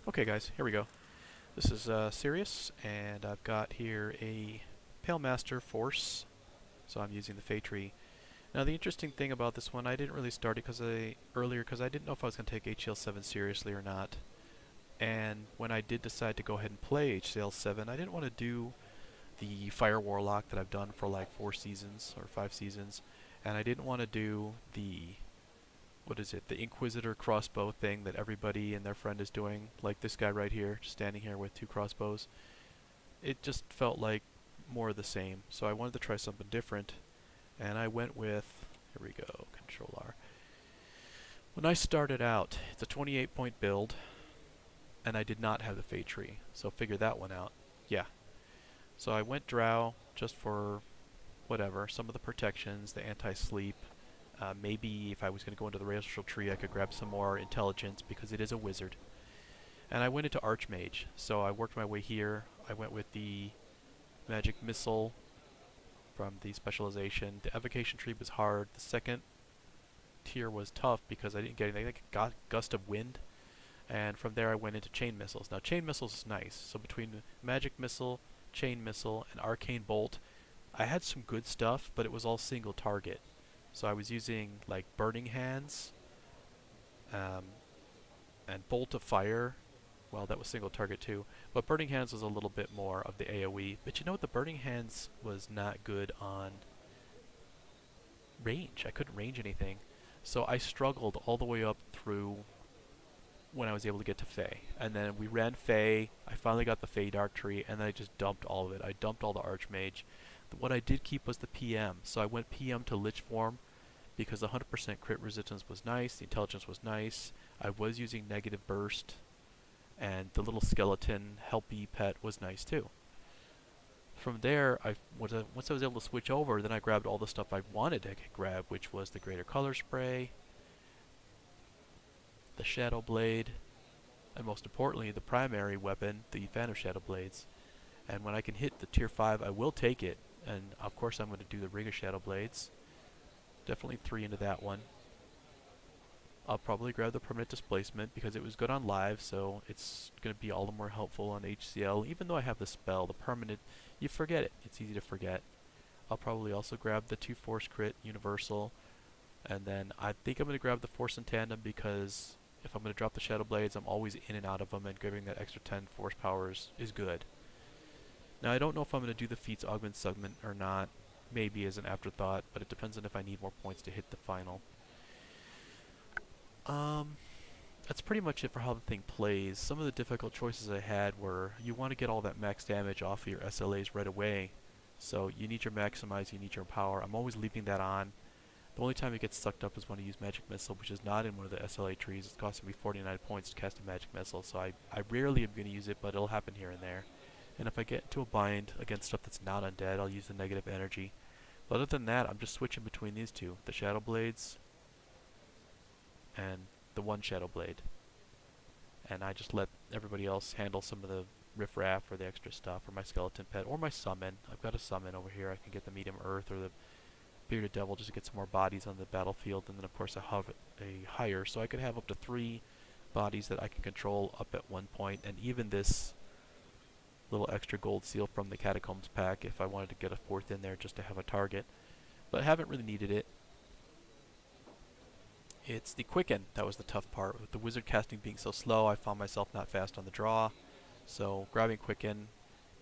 Okay guys, here we go. This is Sirius, and I've got here a Pale Master Force, so I'm using the Fey Tree. Now the interesting thing about this one, I didn't really start it earlier because I didn't know if I was going to take HCL 7 seriously or not. And when I did decide to go ahead and play HCL 7, I didn't want to do the Fire Warlock that I've done for like 4 seasons or 5 seasons, and I didn't want to do the the Inquisitor crossbow thing that everybody and their friend is doing, like this guy right here, just standing here with 2 crossbows. It just felt like more of the same, so I wanted to try something different, and I went with, here we go, Control R. When I started out, it's a 28 point build, and I did not have the Fey Tree, so figure that one out. Yeah. So I went Drow just for whatever, some of the protections, the anti-sleep. Maybe if I was going to go into the racial tree, I could grab some more intelligence because it is a wizard. And I went into Archmage, so I worked my way here. I went with the magic missile from the specialization. The evocation tree was hard. The second tier was tough because I didn't get anything. I got gust of wind, and from there I went into chain missiles. Now chain missiles is nice. So between magic missile, chain missile, and arcane bolt, I had some good stuff, but it was all single target. So I was using like Burning Hands and Bolt of Fire. Well, that was single target too. But Burning Hands was a little bit more of the AoE. But you know what? The Burning Hands was not good on range. I couldn't range anything. So I struggled all the way up through when I was able to get to Fey. And then we ran Fey. I finally got the Fey Dark Tree, and then I just dumped all of it. I dumped all the Archmage. What I did keep was the PM. So I went PM to Lich form, because the 100% crit resistance was nice, the intelligence was nice, I was using negative burst, and the little skeleton helpy pet was nice too. From there, once I was able to switch over, then I grabbed all the stuff I wanted to grab, which was the Greater Color Spray, the Shadow Blade, and most importantly, the primary weapon, the Fan of Shadow Blades. And when I can hit the tier 5, I will take it, and of course I'm going to do the Ring of Shadow Blades. Definitely 3 into that one. I'll probably grab the permanent displacement because it was good on live, so it's going to be all the more helpful on HCL. Even though I have the spell, the permanent, you forget it. It's easy to forget. I'll probably also grab the 2 force crit universal, and then I think I'm going to grab the force in tandem because if I'm going to drop the Shadow Blades, I'm always in and out of them, and giving that extra 10 force powers is good. Now I don't know if I'm going to do the feats augment segment or not. Maybe as an afterthought, but it depends on if I need more points to hit the final. That's pretty much it for how the thing plays. Some of the difficult choices I had were you want to get all that max damage off of your SLAs right away, so you need your maximize, you need your power. I'm always leaving that on. The only time it gets sucked up is when I use Magic Missile, which is not in one of the SLA trees. It's costing me 49 points to cast a Magic Missile, so I rarely am going to use it, but it'll happen here and there. And if I get into a bind against stuff that's not undead, I'll use the negative energy. But other than that, I'm just switching between these two, the Shadow Blades and the one Shadow Blade. And I just let everybody else handle some of the riffraff or the extra stuff, or my Skeleton Pet, or my Summon. I've got a Summon over here. I can get the Medium Earth or the Bearded Devil just to get some more bodies on the battlefield. And then of course I have a higher, so I could have up to 3 bodies that I can control up at one point, and even this little extra gold seal from the Catacombs pack if I wanted to get a 4th in there just to have a target. But I haven't really needed it. It's the Quicken that was the tough part. With the wizard casting being so slow, I found myself not fast on the draw. So grabbing Quicken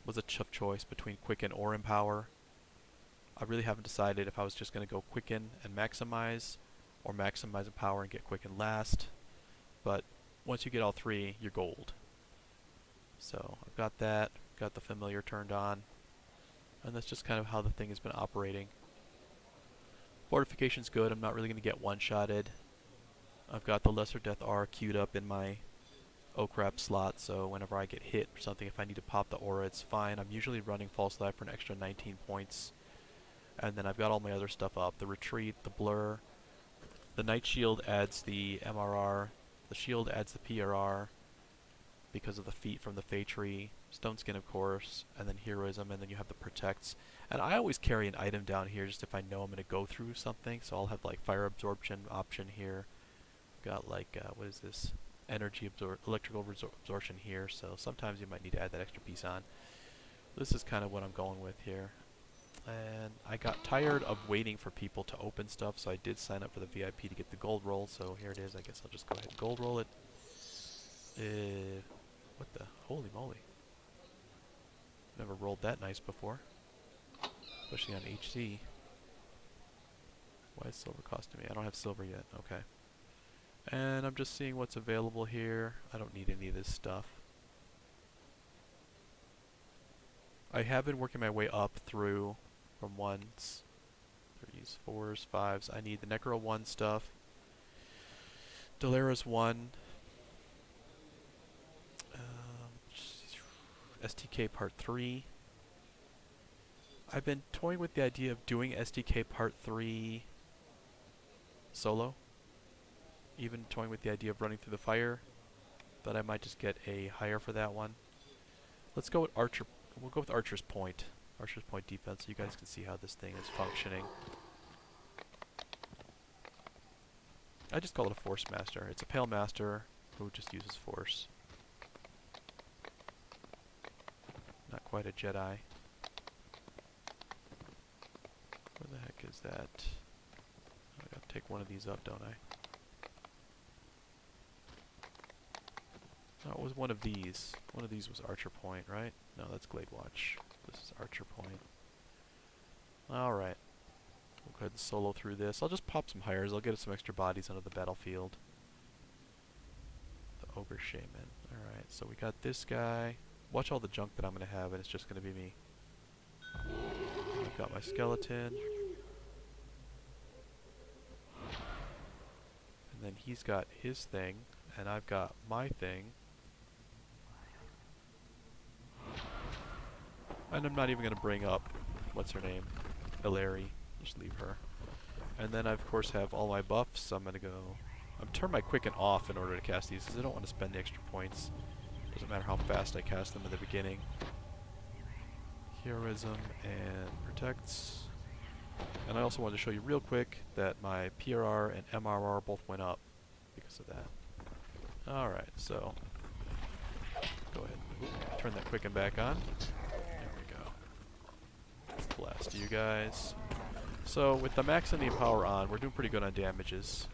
was a tough choice between Quicken or Empower. I really haven't decided if I was just going to go Quicken and maximize, or maximize Empower and get Quicken last. But once you get all 3, you're gold. So I've got that, got the familiar turned on, and that's just kind of how the thing has been operating. Fortification's good. I'm not really going to get one-shotted. I've got the Lesser Death R queued up in my oh crap slot, so whenever I get hit or something, if I need to pop the aura, it's fine. I'm usually running False Life for an extra 19 points. And then I've got all my other stuff up. The Retreat, the Blur, the Night Shield adds the MRR, the Shield adds the PRR, because of the feat from the Fey Tree, Stone Skin of course, and then Heroism, and then you have the Protects. And I always carry an item down here just if I know I'm going to go through something, so I'll have like Fire Absorption option here. Got like, what is this? electrical absorption here, so sometimes you might need to add that extra piece on. This is kind of what I'm going with here. And I got tired of waiting for people to open stuff, so I did sign up for the VIP to get the gold roll, so here it is. I guess I'll just go ahead and gold roll it. What the? Holy moly. Never rolled that nice before. Especially on HC. Why is silver costing me? I don't have silver yet. Okay. And I'm just seeing what's available here. I don't need any of this stuff. I have been working my way up through from 1s, 3s, 4s, 5s. I need the Necro 1 stuff. Delera's 1. STK Part 3. I've been toying with the idea of doing STK Part 3 solo. Even toying with the idea of running through the fire. But I might just get a higher for that one. Let's go with Archer. We'll go with Archer's Point. Archer's Point defense, so you guys can see how this thing is functioning. I just call it a Force Master. It's a Pale Master who just uses Force. Not quite a Jedi. Where the heck is that? I gotta take one of these up, don't I? No, it was one of these. One of these was Archer Point, right? No, that's Glade Watch. This is Archer Point. Alright. We'll go ahead and solo through this. I'll just pop some hires. I'll get some extra bodies onto the battlefield. The Ogre Shaman. Alright, so we got this guy. Watch all the junk that I'm going to have, and it's just going to be me. I've got my skeleton. And then he's got his thing, and I've got my thing. And I'm not even going to bring up, what's her name? Ilari. Just leave her. And then I, of course, have all my buffs, so I'm going to go... I'm turn my Quicken off in order to cast these, because I don't want to spend the extra points. Doesn't matter how fast I cast them in the beginning. Heroism and Protects. And I also wanted to show you real quick that my PRR and MRR both went up because of that. Alright, so... Go ahead and turn that Quicken back on. There we go. Blast you guys. So, with the max and the power on, we're doing pretty good on damages.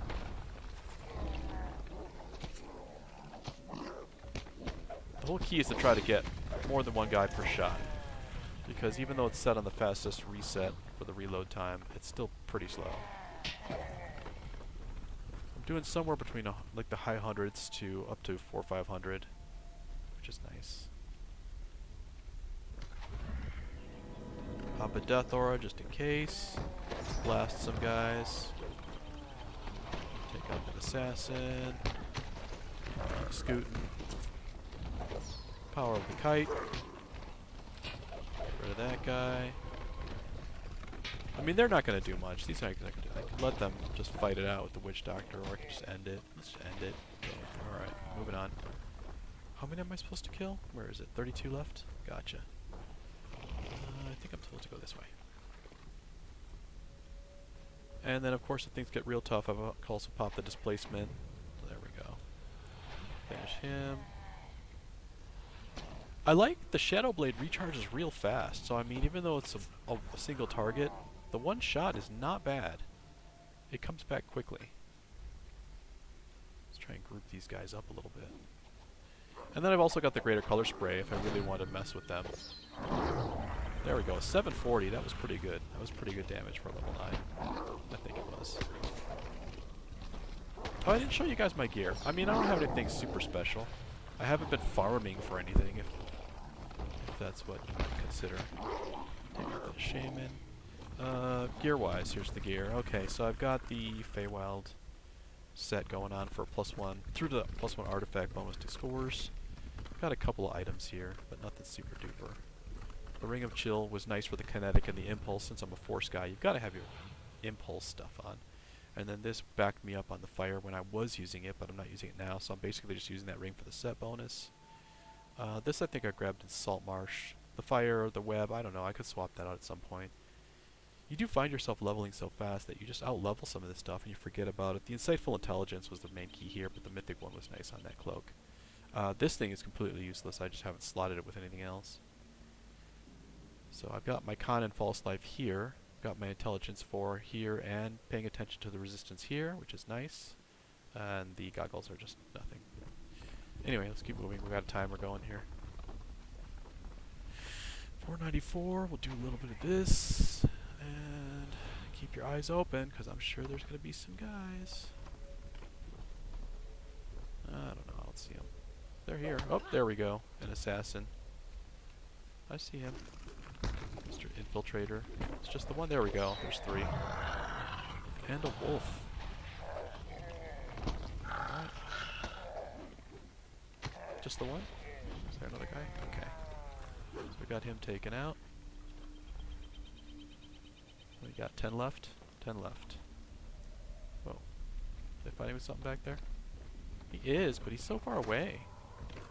The whole key is to try to get more than one guy per shot. Because even though it's set on the fastest reset for the reload time, it's still pretty slow. I'm doing somewhere between like the high hundreds to up to 400 or 500, which is nice. Pop a Death Aura just in case. Blast some guys. Take out an Assassin. Scootin'. Power of the Kite. Get rid of that guy. I mean, they're not going to do much. These aren't going to do. I can let them just fight it out with the Witch Doctor, or I can just end it. Let's just end it. Alright, moving on. How many am I supposed to kill? Where is it? 32 left? Gotcha. I think I'm supposed to go this way. And then, of course, if things get real tough, I've also popped the Displacement. There we go. Finish him. I like the Shadow Blade recharges real fast, so I mean, even though it's a single target, the one shot is not bad. It comes back quickly. Let's try and group these guys up a little bit. And then I've also got the Greater Color Spray if I really want to mess with them. There we go, 740, that was pretty good. That was pretty good damage for level 9. I think it was. Oh, I didn't show you guys my gear. I mean, I don't have anything super special. I haven't been farming for anything, if that's what you might consider. Take out the Shaman. Gear-wise, here's the gear. Okay, so I've got the Feywild set going on for +1, through the +1 artifact bonus to scores. Got a couple of items here, but nothing super duper. The Ring of Chill was nice for the kinetic and the impulse. Since I'm a force guy, you've got to have your impulse stuff on. And then this backed me up on the fire when I was using it, but I'm not using it now, so I'm basically just using that ring for the set bonus. This I think I grabbed in Salt Marsh. The fire, the web, I don't know, I could swap that out at some point. You do find yourself leveling so fast that you just out-level some of this stuff and you forget about it. The Insightful Intelligence was the main key here, but the Mythic one was nice on that cloak. This thing is completely useless. I just haven't slotted it with anything else. So I've got my Con and False Life here. Got my Intelligence 4 here, and paying attention to the Resistance here, which is nice. And the goggles are just nothing. Anyway, let's keep moving. We've got a timer going here. 494, we'll do a little bit of this. And keep your eyes open, because I'm sure there's going to be some guys. I don't know, I don't see them. They're here. Oh, there we go. An assassin. I see him. Mr. Infiltrator. It's just the one. There we go. There's 3. And a wolf. Alright. Just the one? Is there another guy? Okay. So we got him taken out. We got 10 left. 10 left. Whoa. They fighting with something back there? He is, but he's so far away.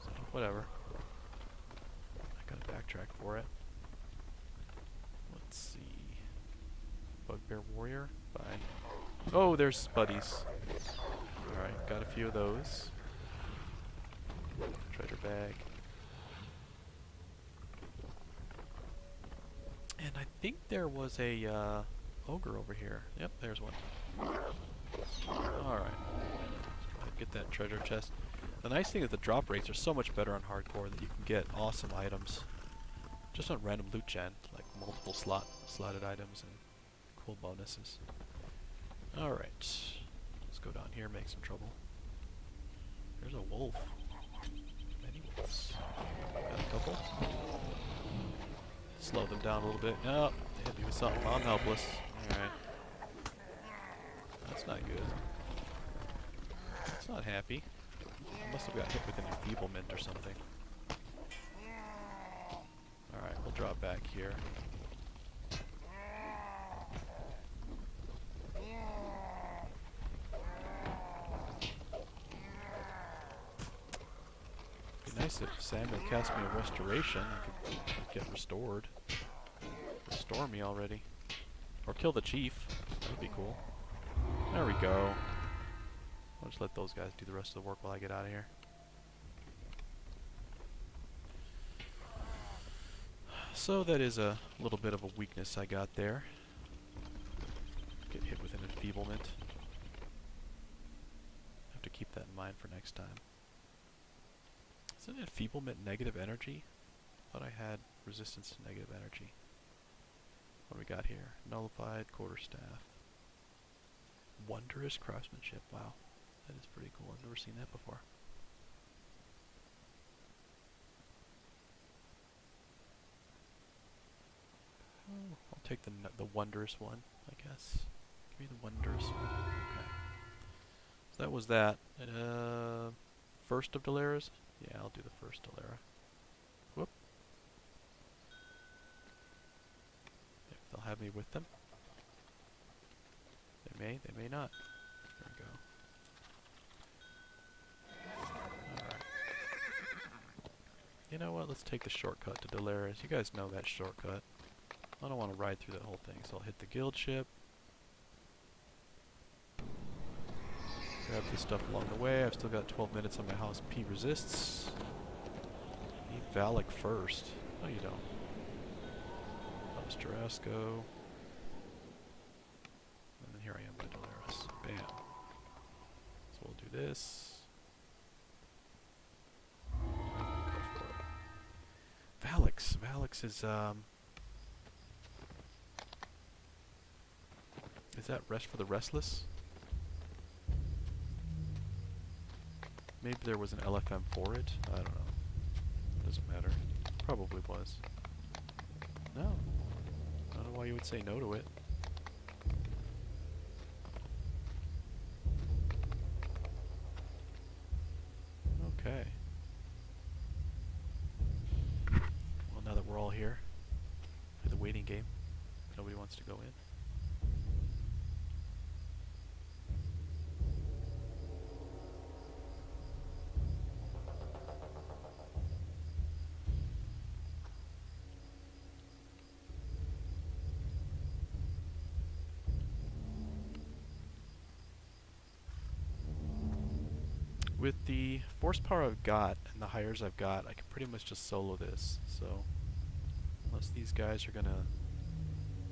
So, whatever. I gotta backtrack for it. Let's see. Bugbear Warrior? Fine. Oh, there's buddies. Alright, got a few of those. Treasure bag. And I think there was a ogre over here. Yep, there's one. Alright. Get that treasure chest. The nice thing is the drop rates are so much better on hardcore that you can get awesome items just on random loot gen, like multiple slotted items and cool bonuses. Alright. Let's go down here, make some trouble. There's a wolf. Many wolves. Got a couple. Slow them down a little bit. Oh, they hit me with something. I'm helpless. Alright. That's not good. It's not happy. I must have got hit with an enfeeblement or something. Alright, we'll drop back here. It'd be nice if Samuel cast me a restoration. I could get restored. Restore me already. Or kill the chief. That'd be cool. There we go. I'll just let those guys do the rest of the work while I get out of here. So that is a little bit of a weakness I got there. Get hit with an enfeeblement. Have to keep that in mind for next time. Isn't enfeeblement negative energy? Thought I had resistance to negative energy. What do we got here? Nullified quarterstaff. Wondrous craftsmanship. Wow. That is pretty cool. I've never seen that before. Oh, I'll take the wondrous one, I guess. Give me the wondrous one. Okay. So that was that. First of Delera's? Yeah, I'll do the first Delera. Whoop. If they'll have me with them. They may not. There we go. Alright. You know what? Let's take the shortcut to Delera's. You guys know that shortcut. I don't want to ride through that whole thing, so I'll hit the guild ship. Grab this stuff along the way. I've still got 12 minutes on my house. P resists. Need Valak first. No, you don't. House Tarasco. And then here I am by Delera's. Bam. So we'll do this. Go for it. Valak's. Valak's is that Rest for the Restless? Maybe there was an LFM for it? I don't know. Doesn't matter. Probably was. No. I don't know why you would say no to it. Okay. Well, now that we're all here, for the waiting game, nobody wants to go in. With the force power I've got and the hires I've got, I can pretty much just solo this. So unless these guys are gonna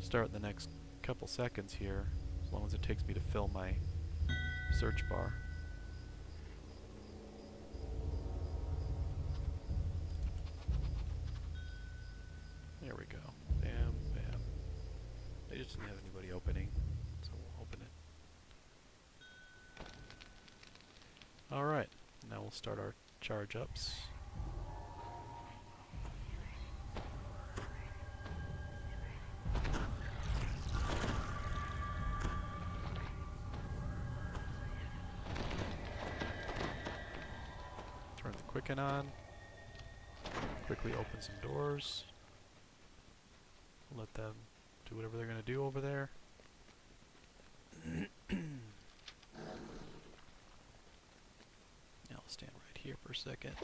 start in the next couple seconds here, as long as it takes me to fill my search bar. There we go. Bam, bam. They just didn't have anybody opening, so we'll open it. Alright, now we'll start our charge ups. Turn the quicken on. Quickly open some doors. Let them do whatever they're going to do over there. Now I'll stand right here for a second.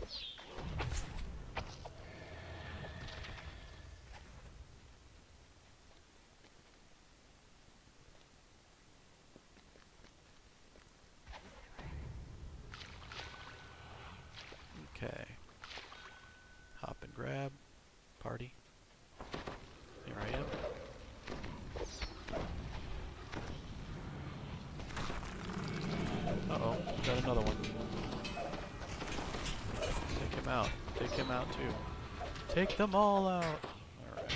Okay. Hop and grab. Party. Here I am. Uh-oh, got another one. Take him out. Take him out too. Take them all out! Alright.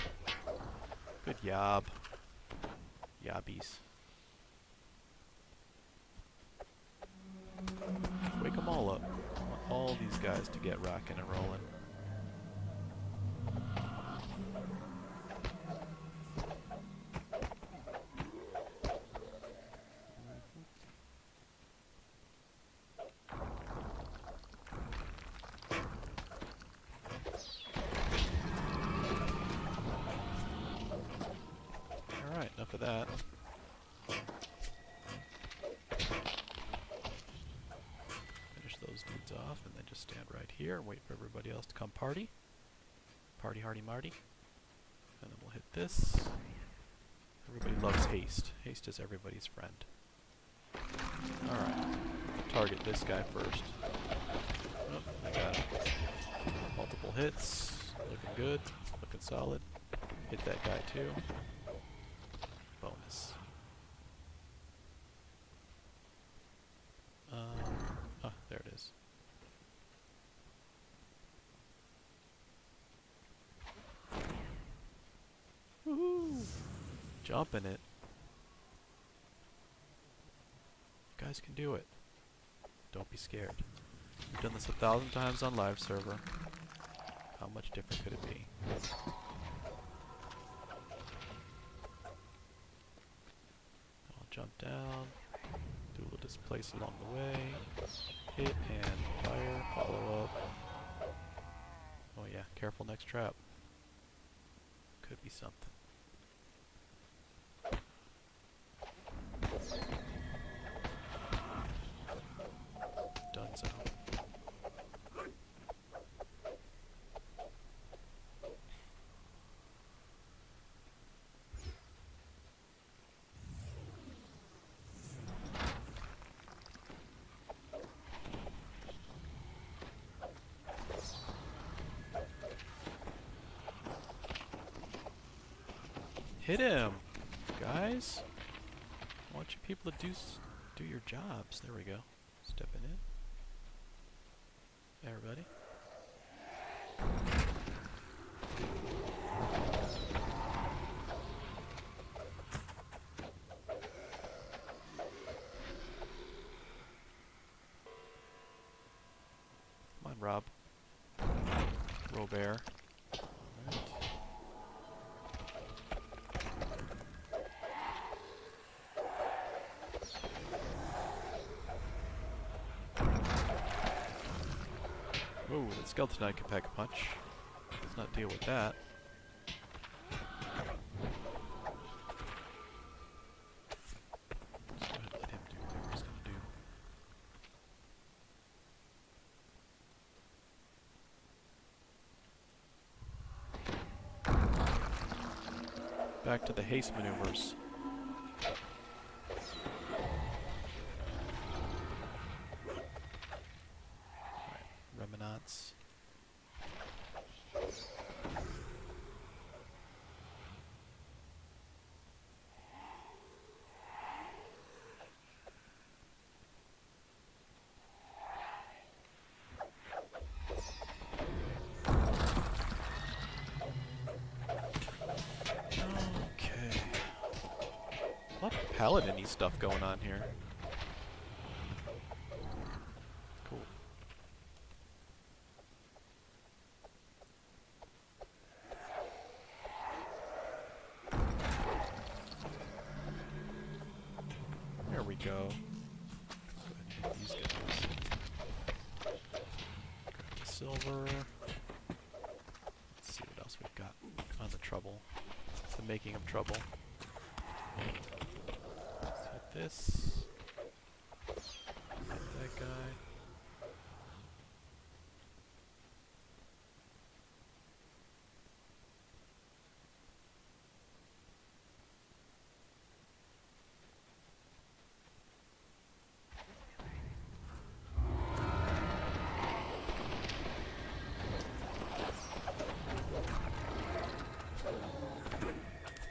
Good yob. Yobbies. Wake them all up. I want all these guys to get rocking and rolling. Alright, enough of that. Finish those dudes off and then just stand right here and wait for everybody else to come party. Party hardy marty. And then we'll hit this. Everybody loves haste. Haste is everybody's friend. Alright. Target this guy first. Oh, I got multiple hits. Looking good. Looking solid. Hit that guy too. Bonus. Oh, there it is. Woohoo! Jumping it. You guys can do it. Don't be scared. We've done this 1,000 times on live server. How much different could it be? I'll jump down, do a little displace along the way, hit and fire, follow up. Oh yeah, careful next trap. Could be something. Donezo. Hit him, guys. I want you people to do your jobs. There we go. Stepping in. Everybody. Come on, Rob. Robert. Alright. Ooh, that Skeleton Knight can pack a punch. Let's not deal with that. Let's go ahead and let him do whatever he's gonna do. Back to the haste maneuvers. knots. Okay. A lot of paladin-y stuff going on here. Cool. There we go. Go ahead and hit these guys. Grab the silver. Let's see what else we've got on the trouble. The making of trouble. Let's hit this. Hit that guy.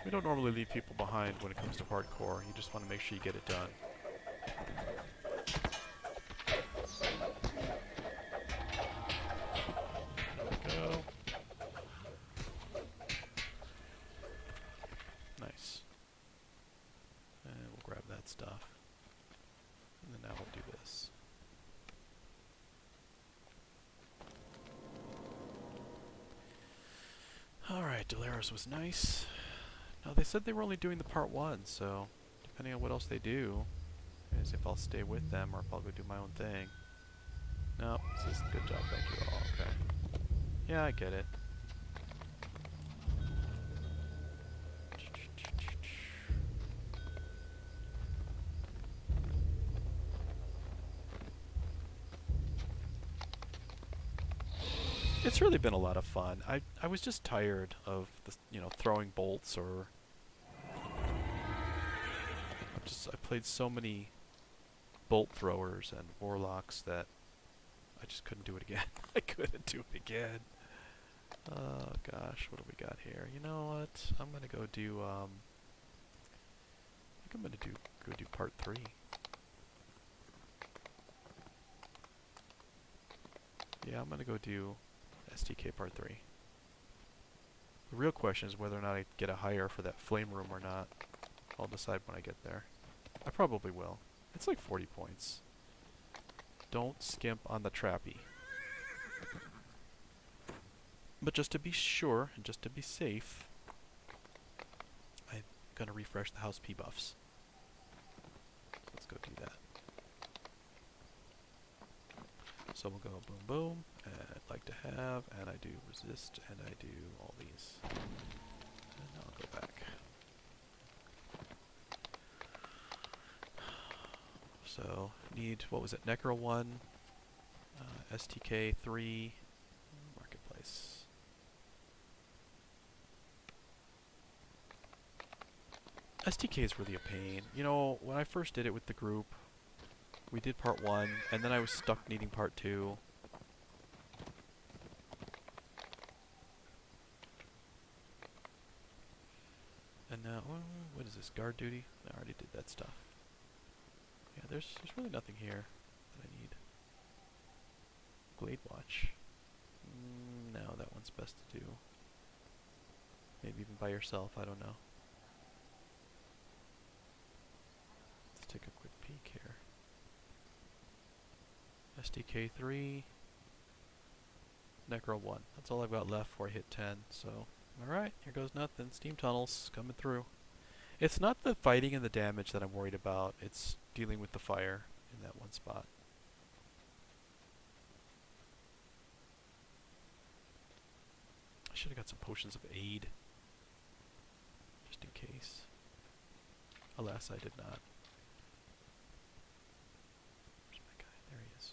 We don't normally leave people behind when it comes to hardcore. You just want to make sure you get it done. There we go. Nice. And we'll grab that stuff. And then now we'll do this. Alright, Delera's was nice. Now they said they were only doing the part 1, so depending on what else they do, is if I'll stay with them or if I'll go do my own thing. No, this is a good job, thank you all, okay. Yeah, I get it. It's really been a lot of fun. I was just tired of the, throwing bolts or I played so many bolt throwers and warlocks that I just couldn't do it again. I couldn't do it again. Oh gosh, what do we got here? You know what? I'm gonna go do I think I'm gonna go do part 3. Yeah, I'm gonna go do STK part 3. The real question is whether or not I get a hire for that flame room or not. I'll decide when I get there. I probably will. It's like 40 points. Don't skimp on the trappy. But just to be sure, and just to be safe, I'm gonna refresh the house P buffs. Let's go do that. So we'll go boom boom, and I'd like to have, and I do resist, and I do all these. And now I'll go back. So, need, what was it, Necro 1, STK 3, Marketplace. STK is really a pain. You know, when I first did it with the group, we did part 1, and then I was stuck needing part 2. And now, what is this, guard duty? I already did that stuff. Yeah, there's really nothing here that I need. Glade Watch. No, that one's best to do. Maybe even by yourself, I don't know. Let's take a quick peek here. SDK 3, Necro 1. That's all I've got left before I hit 10, so alright, here goes nothing. Steam tunnels coming through. It's not the fighting and the damage that I'm worried about, it's dealing with the fire in that one spot. I should have got some potions of aid, just in case. Alas, I did not. Where's my guy? There he is.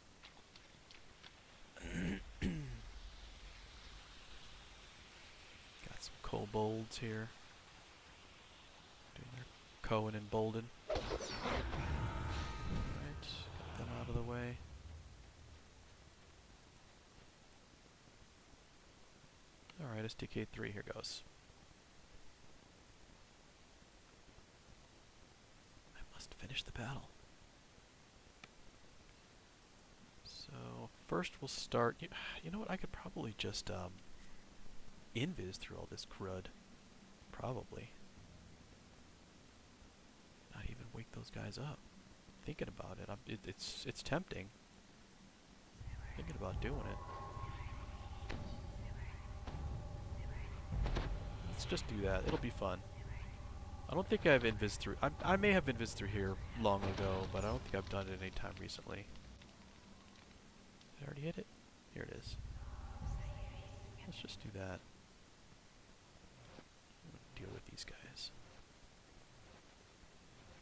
Got some kobolds here. Doing their Cohen and Bolden. Alright, get them out of the way. Alright, STK3, here goes. I must finish the battle. So, first we'll start... You know what, I could probably just, invis through all this crud. Probably. Not even wake those guys up. Thinking about it, it's tempting. Thinking about doing it. Let's just do that. It'll be fun. I don't think I've invis through... I may have invis through here long ago, but I don't think I've done it any time recently. Did I already hit it? Here it is. Let's just do that. Deal with these guys.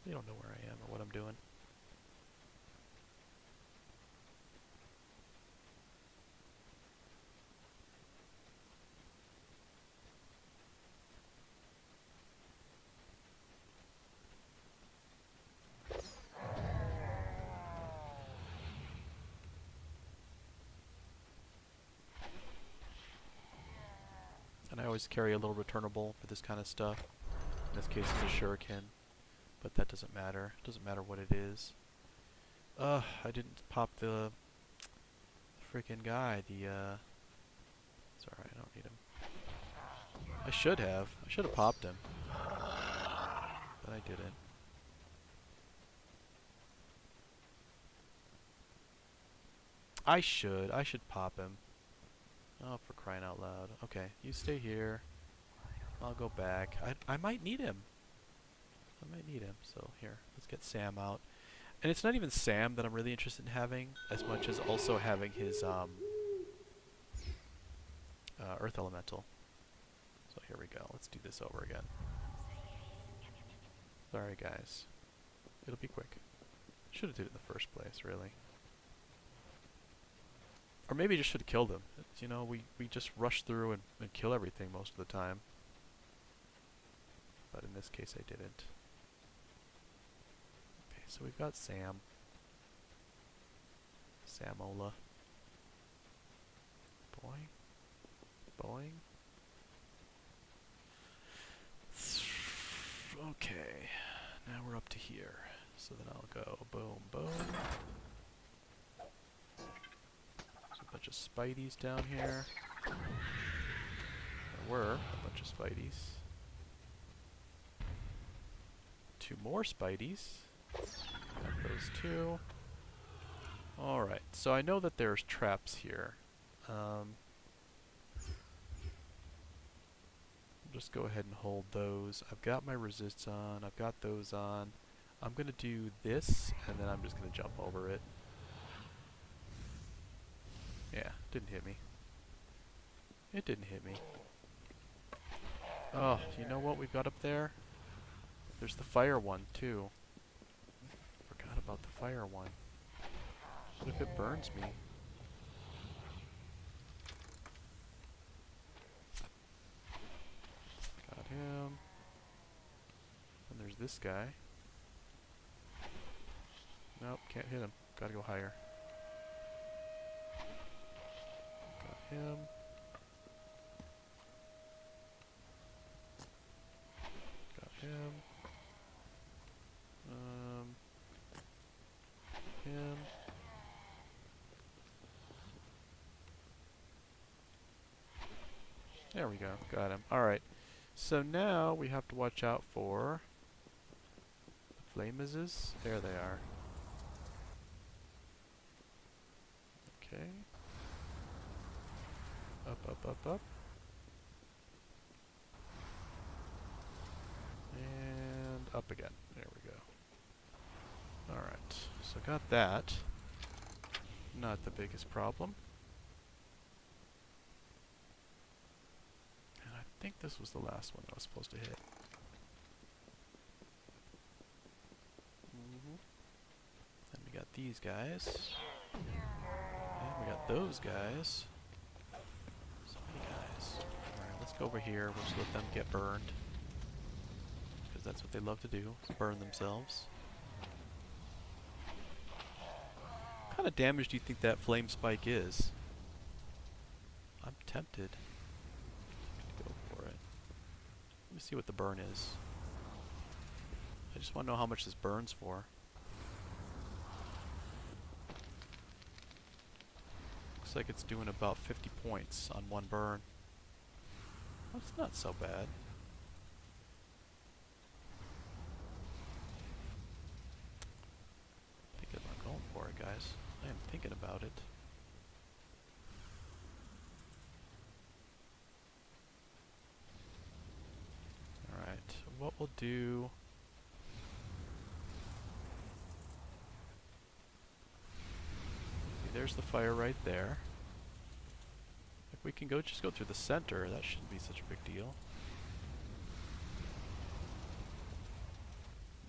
They don't know where I am or what I'm doing. And I always carry a little returnable for this kind of stuff. In this case it's a shuriken, but that doesn't matter. It doesn't matter what it is. I didn't pop the freaking guy. It's alright, I don't need him. I should have. I should have popped him. But I didn't. I should pop him. Oh, for crying out loud. Okay, you stay here. I'll go back. I might need him. I might need him. So here, let's get Sam out. And it's not even Sam that I'm really interested in having, as much as also having his Earth Elemental. So here we go. Let's do this over again. Sorry, guys. It'll be quick. Should have did it in the first place, really. Or maybe just should have killed him. You know, we just rush through and kill everything most of the time. But in this case I didn't. Okay, so we've got Sam. Samola. Boing. Boing. Okay. Now we're up to here. So then I'll go boom, boom. Bunch of Spideys down here. There were a bunch of Spideys. 2 more Spideys. Got those 2. Alright, so I know that there's traps here. I'll just go ahead and hold those. I've got my resists on. I've got those on. I'm going to do this, and then I'm just going to jump over it. Yeah, didn't hit me. It didn't hit me. Oh, you know what we've got up there? There's the fire one, too. Forgot about the fire one. What if it burns me? Got him. And there's this guy. Nope, can't hit him. Gotta go higher. Him. Got him. Him. There we go. Got him. Alright. So now we have to watch out for the flamezes. There they are. Okay. Up, up, up, up. And up again. There we go. Alright, so got that. Not the biggest problem. And I think this was the last one I was supposed to hit. Then we got these guys. And we got those guys. Alright, let's go over here. We'll just let them get burned. Because that's what they love to do, burn themselves. What kind of damage do you think that flame spike is? I'm tempted. Let me see what the burn is. I just want to know how much this burns for. Looks like it's doing about 50 points on one burn. That's not so bad. Thinking about going for it, guys. I am thinking about it. Alright, what we'll do... There's the fire right there. If we can just go through the center, that shouldn't be such a big deal.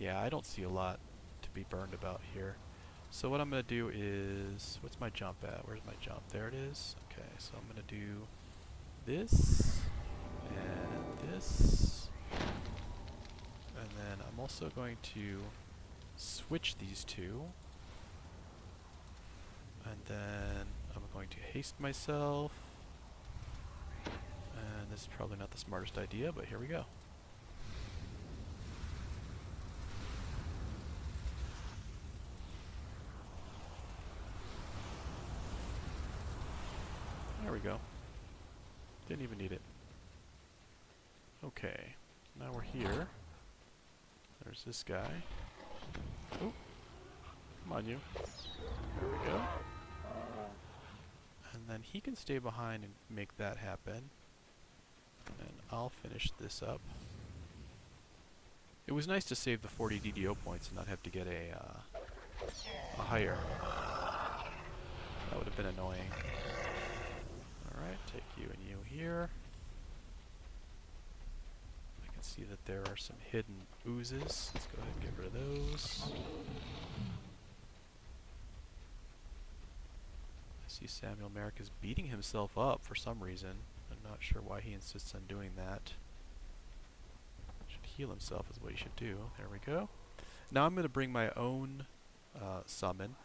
Yeah, I don't see a lot to be burned about here. So what I'm going to do is... What's my jump at? Where's my jump? There it is. Okay, so I'm going to do this, and this, and then I'm also going to switch these two. And then I'm going to haste myself. And this is probably not the smartest idea, but here we go. There we go. Didn't even need it. Okay, now we're here. There's this guy. Oh, come on you. There we go. And then he can stay behind and make that happen. And I'll finish this up. It was nice to save the 40 DDO points and not have to get a higher. That would have been annoying. Alright, take you and you here. I can see that there are some hidden oozes. Let's go ahead and get rid of those. See Samuel Merrick is beating himself up for some reason. I'm not sure why he insists on doing that. Should heal himself is what he should do. There we go. Now I'm going to bring my own summon.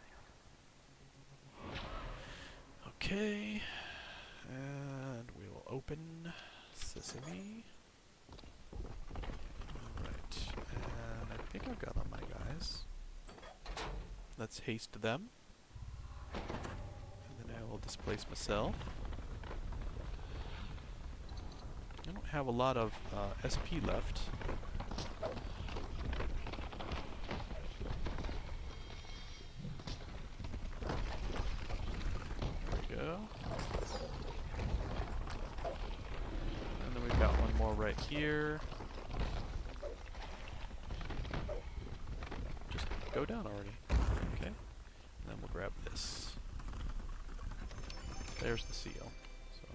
Okay. And we will open Sesame. Alright. And I think I've got all my guys. Let's haste them. I will displace myself. I don't have a lot of SP left. There we go. And then we've got one more right here. Just go down already. Okay. And then we'll grab this. There's the seal. So,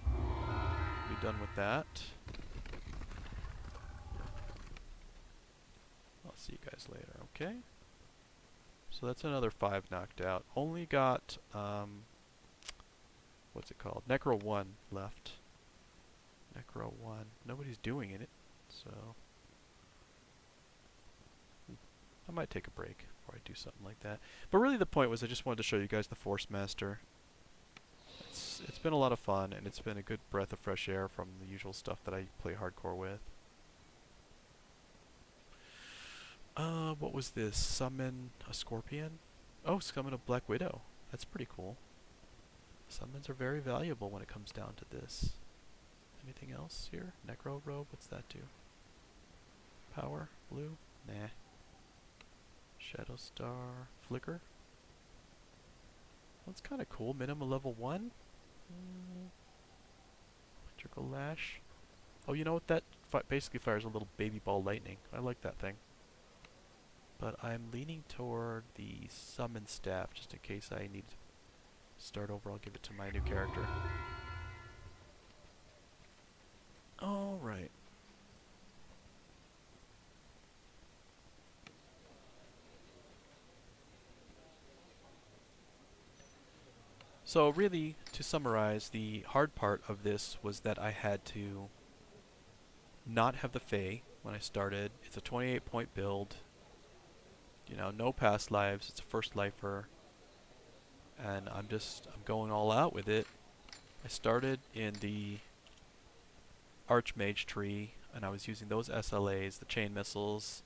be done with that. I'll see you guys later, okay? So that's another 5 knocked out. Only got, what's it called? Necro 1 left. Necro 1. Nobody's doing it, so... I might take a break before I do something like that. But really the point was I just wanted to show you guys the Force Master. It's been a lot of fun, and it's been a good breath of fresh air from the usual stuff that I play hardcore with. What was this? Summon a Scorpion? Oh, summon a Black Widow. That's pretty cool. Summons are very valuable when it comes down to this. Anything else here? Necro Robe? What's that do? Power? Blue? Nah. Shadow Star? Flicker? That's kind of cool. Minimum level 1? Electrical Lash. Oh, you know what? That basically fires a little baby ball lightning. I like that thing. But I'm leaning toward the Summon Staff, just in case I need to start over. I'll give it to my new character. Alright. So really, to summarize, the hard part of this was that I had to not have the Fae when I started. It's a 28-point build. You know, no past lives. It's a first lifer. And I'm going all out with it. I started in the Archmage tree. and I was using those SLAs, the chain missiles,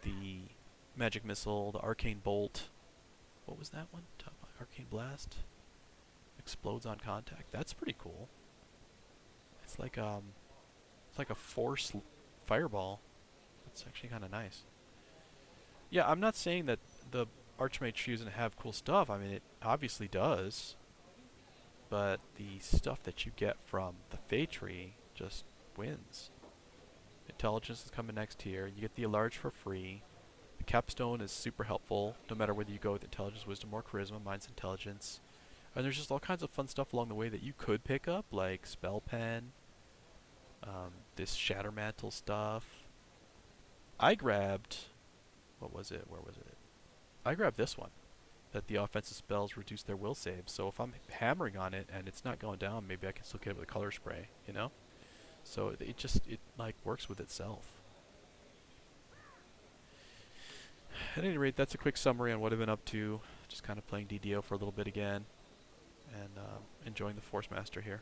the magic missile, the arcane bolt. What was that one? Arcane blast. Explodes on contact. That's pretty cool. It's like a force fireball. That's actually kind of nice. Yeah, I'm not saying that the Archmage doesn't have cool stuff. I mean, it obviously does. But the stuff that you get from the Fate tree just wins. Intelligence is coming next here. You get the enlarge for free. The capstone is super helpful, no matter whether you go with intelligence, wisdom, or charisma. Mine's intelligence. And there's just all kinds of fun stuff along the way that you could pick up, like spell pen, this shatter mantle stuff. I grabbed, what was it? Where was it? I grabbed this one, that the offensive spells reduce their will saves. So if I'm hammering on it and it's not going down, maybe I can still get it with a color spray, you know? So it like works with itself. At any rate, that's a quick summary on what I've been up to. Just kind of playing DDO for a little bit again, and enjoying the Force Master here.